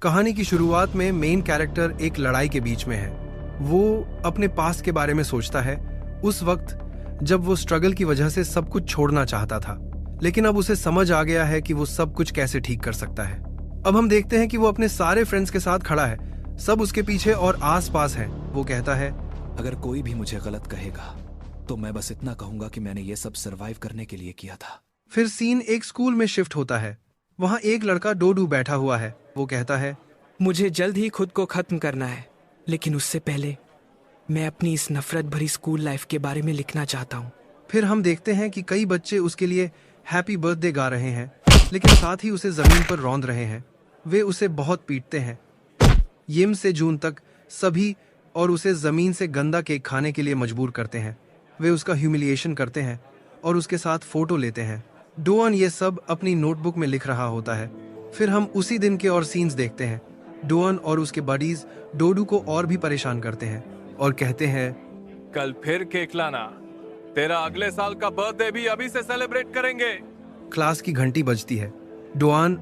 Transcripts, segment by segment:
कहानी की शुरुआत में मेन कैरेक्टर एक लड़ाई के बीच में है। वो अपने पास्ट के बारे में सोचता है, उस वक्त जब वो स्ट्रगल की वजह से सब कुछ छोड़ना चाहता था, लेकिन अब उसे समझ आ गया है कि वो सब कुछ कैसे ठीक कर सकता है। अब हम देखते हैं कि वो अपने सारे फ्रेंड्स के साथ खड़ा है, सब उसके पीछे और आस-पास हैं। वो कहता है, अगर कोई भी मुझे गलत कहेगा तो मैं बस इतना कहूंगा कि मैंने ये सब सरवाइव करने के लिए किया था। फिर सीन एक स्कूल में शिफ्ट होता है। वहाँ एक लड़का डोडू बैठा हुआ है। वो कहता है, मुझे जल्द ही खुद को खत्म करना है, लेकिन उससे पहले मैं अपनी इस नफरत भरी स्कूल लाइफ के बारे में लिखना चाहता हूँ। फिर हम देखते हैं कि कई बच्चे उसके लिए हैप्पी बर्थडे गा रहे हैं, लेकिन साथ ही उसे जमीन पर रौंद रहे हैं। वे उसे बहुत पीटते हैं। यिम से जून तक सभी और उसे जमीन से गंदा केक खाने के लिए मजबूर करते हैं। वे उसका ह्यूमिलिएशन करते हैं और उसके साथ फोटो लेते हैं। डोअन ये सब अपनी नोटबुक में लिख रहा होता है। फिर हम उसी दिन के और सीन्स देखते हैं। डोअन और उसके बडीज डोडू को और भी परेशान करते हैं और कहते हैं, कल फिर केक लाना, तेरा अगले साल का बर्थडे भी अभी से सेलिब्रेट करेंगे। क्लास की घंटी बजती है। डोआन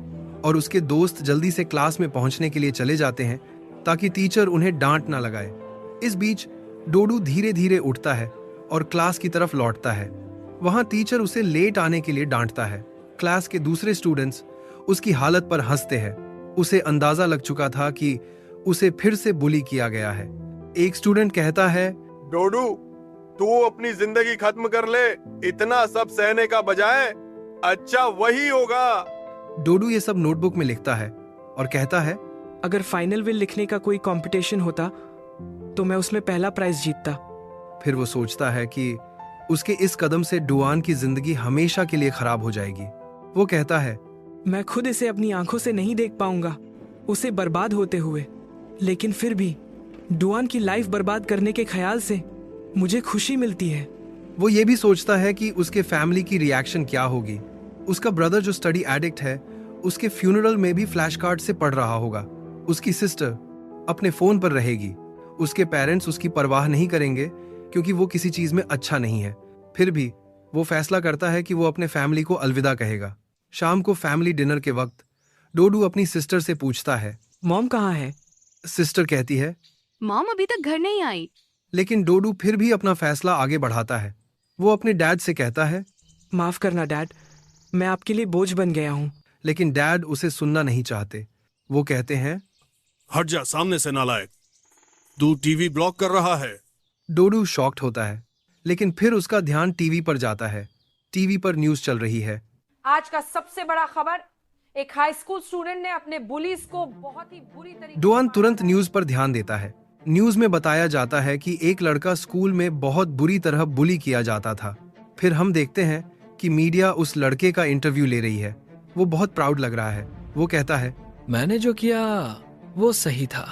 और उसके दोस्त जल्दी से क्लास में पहुंचने के लिए चले जाते हैं ताकि टीचर उन्हें डांट ना लगाए। इस बीच डोडू धीरे धीरे उठता है और क्लास की तरफ लौटता है। वहां टीचर उसे लेट आने के लिए डांटता है। क्लास के दूसरे स्टूडेंट्स उसकी हालत पर हंसते हैं। उसे अंदाजा लग चुका था कि उसे फिर से बुली किया गया है। एक स्टूडेंट कहता है, डोडू, तू अपनी जिंदगी खत्म कर ले, इतना सब सहने का बजाय अच्छा वही होगा। डोडू ये सब नोटबुक में लिखता है और कहता है, अगर फाइनल विल लिखने का कोई कंपटीशन होता तो मैं उसमें पहला प्राइज जीतता। फिर वो सोचता है कि उसके इस कदम से डोआन की जिंदगी हमेशा के लिए खराब हो जाएगी। वो कहता है, मैं खुद इसे अपनी आंखों से नहीं देख पाऊंगा, उसे बर्बाद होते हुए, लेकिन फिर भी डोआन की लाइफ बर्बाद करने के ख्याल से मुझे खुशी मिलती है। वो ये भी सोचता है कि उसके फैमिली की रिएक्शन क्या होगी। उसका ब्रदर जो स्टडी एडिक्ट है, उसके फ्यूनरल में भी फ्लैश कार्ड से पढ़ रहा होगा। उसकी सिस्टर अपने फोन पर रहेगी। उसके पेरेंट्स उसकी परवाह नहीं करेंगे क्योंकि वो किसी चीज में अच्छा नहीं है। फिर भी वो फैसला करता है कि वो अपने फैमिली को अलविदा कहेगा। शाम को फैमिली डिनर के वक्त डोडू अपनी सिस्टर से पूछता है, मॉम कहाँ है? सिस्टर कहती है, मॉम अभी तक घर नहीं आई। लेकिन डोडू फिर भी अपना फैसला आगे बढ़ाता है। वो अपने डैड से कहता है, माफ करना डैड, मैं आपके लिए बोझ बन गया हूँ। लेकिन डैड उसे सुनना नहीं चाहते। वो कहते हैं, हट जा सामने से नालायक, तू टीवी ब्लॉक कर रहा है। डोडू शॉक्ड होता है, लेकिन फिर उसका ध्यान टीवी पर जाता है। टीवी पर न्यूज चल रही है। आज का सबसे बड़ा खबर, एक हाई स्कूल स्टूडेंट ने अपने बुलीज को बहुत ही बुरी तरीके डोआन तुरंत न्यूज पर ध्यान देता है। न्यूज में बताया जाता है कि एक लड़का स्कूल में बहुत बुरी तरह बुली किया जाता था। फिर हम देखते हैं कि मीडिया उस लड़के का इंटरव्यू ले रही है। वो बहुत प्राउड लग रहा है। वो कहता है, मैंने जो किया वो सही था।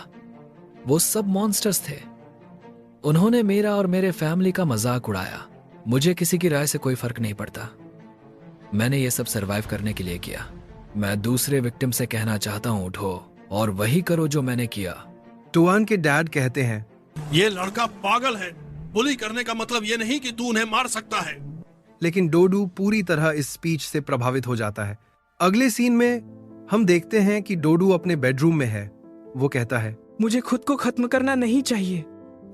वो सब मॉन्स्टर्स थे। उन्होंने मेरा और मेरे फैमिली का मजाक उड़ाया। मुझे किसी की राय से कोई फर्क नहीं पड़ता। मैंने ये सब सरवाइव करने के लिए किया। मैं दूसरे विक्टिम से कहना चाहता हूँ, उठो और वही करो जो मैंने किया। डोआन के डैड कहते हैं, ये लड़का पागल है। बुली करने का मतलब ये नहीं कि तू उन्हें मार सकता है। लेकिन डोडू पूरी तरह इस स्पीच से प्रभावित हो जाता है। अगले सीन में हम देखते हैं कि डोडू अपने बेडरूम में है। वो कहता है, मुझे खुद को खत्म करना नहीं चाहिए।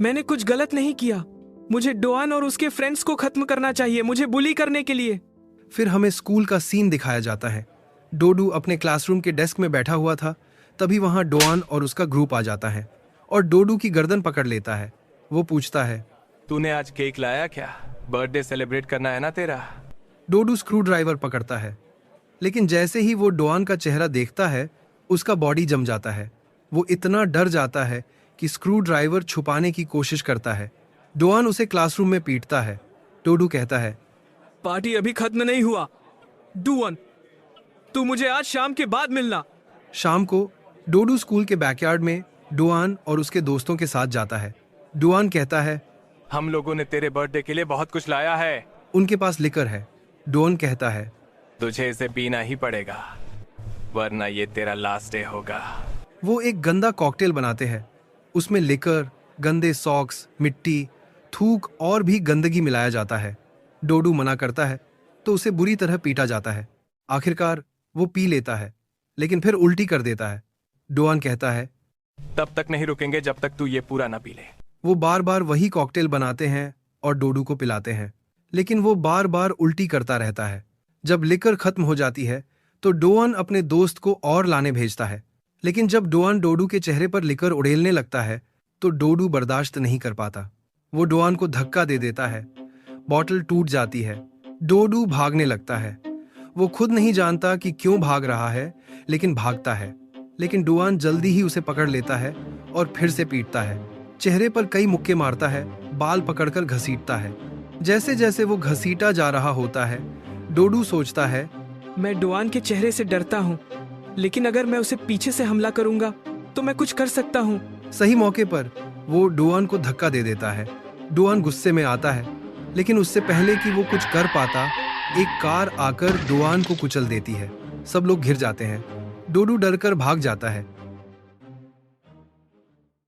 मैंने कुछ गलत नहीं किया। मुझे डोआन और उसके फ्रेंड्स को खत्म करना चाहिए, मुझे बुली करने के लिए। फिर हमें स्कूल का सीन दिखाया जाता है। डोडू अपने क्लासरूम के डेस्क में बैठा हुआ था। तभी वहां डोआन और उसका ग्रुप आ जाता है और डोडू की गर्दन पकड़ लेता है। वो पूछता है, तूने आज केक लाया क्या? बर्थडे सेलिब्रेट करना है ना तेरा? डोडू स्क्रू ड्राइवर पकड़ता है, लेकिन जैसे ही वो डोआन का चेहरा देखता है, उसका बॉडी जम जाता है। वो इतना डर जाता है कि स्क्रू ड्राइवर छुपाने की कोशिश करता है। डोआन उसे क्लासरूम में पीटता है। डोडू कहता है, पार्टी अभी खत्म नहीं हुआ। डोआन, तू मुझे आज शाम के बाद मिलना। शाम को डोडू स्कूल के बैकयार्ड में डोआन और उसके दोस्तों के साथ जाता है। डोआन कहता है, हम लोगों ने तेरे बर्थडे के लिए बहुत कुछ लाया है। उनके पास लिकर है। डोआन कहता है, तुझे इसे पीना ही पड़ेगा, वरना ये तेरा लास्ट डे होगा। वो एक गंदा कॉकटेल बनाते हैं। उसमें लिकर, गंदे सॉक्स, मिट्टी, थूक और भी गंदगी मिलाया जाता है। डोडू मना करता है तो उसे बुरी तरह पीटा जाता है। आखिरकार वो पी लेता है, लेकिन फिर उल्टी कर देता है। डोआन कहता है। तब तक नहीं रुकेंगे जब तक तू ये पूरा ना पी ले। वो बार बार वही कॉकटेल बनाते हैं और डोडू को पिलाते हैं, लेकिन वो बार बार उल्टी करता रहता है। जब लिकर खत्म हो जाती है तो डोआन अपने दोस्त को और लाने भेजता है, लेकिन जब डोआन डोडू के चेहरे पर लिकर उड़ेलने लगता है तो डोडू बर्दाश्त नहीं कर पाता। वो डोआन को धक्का दे देता है, बॉटल टूट जाती है, डोडू भागने लगता है। वो खुद नहीं जानता कि क्यों भाग रहा है, लेकिन भागता है। लेकिन डोआन जल्दी ही उसे पकड़ लेता है और फिर से पीटता है। चेहरे पर कई मुक्के मारता है, बाल पकड़कर घसीटता है। जैसे जैसे वो घसीटा जा रहा होता है, डोडू सोचता है, मैं डुआन के चेहरे से डरता हूँ, लेकिन अगर मैं उसे पीछे से हमला करूंगा तो मैं कुछ कर सकता हूँ। सही मौके पर वो डोआन को धक्का दे देता है। डोआन गुस्से में आता है, लेकिन उससे पहले कि वो कुछ कर पाता, एक कार आकर डोआन को कुचल देती है। सब लोग घिर जाते हैं। डोडू डरकर भाग जाता है।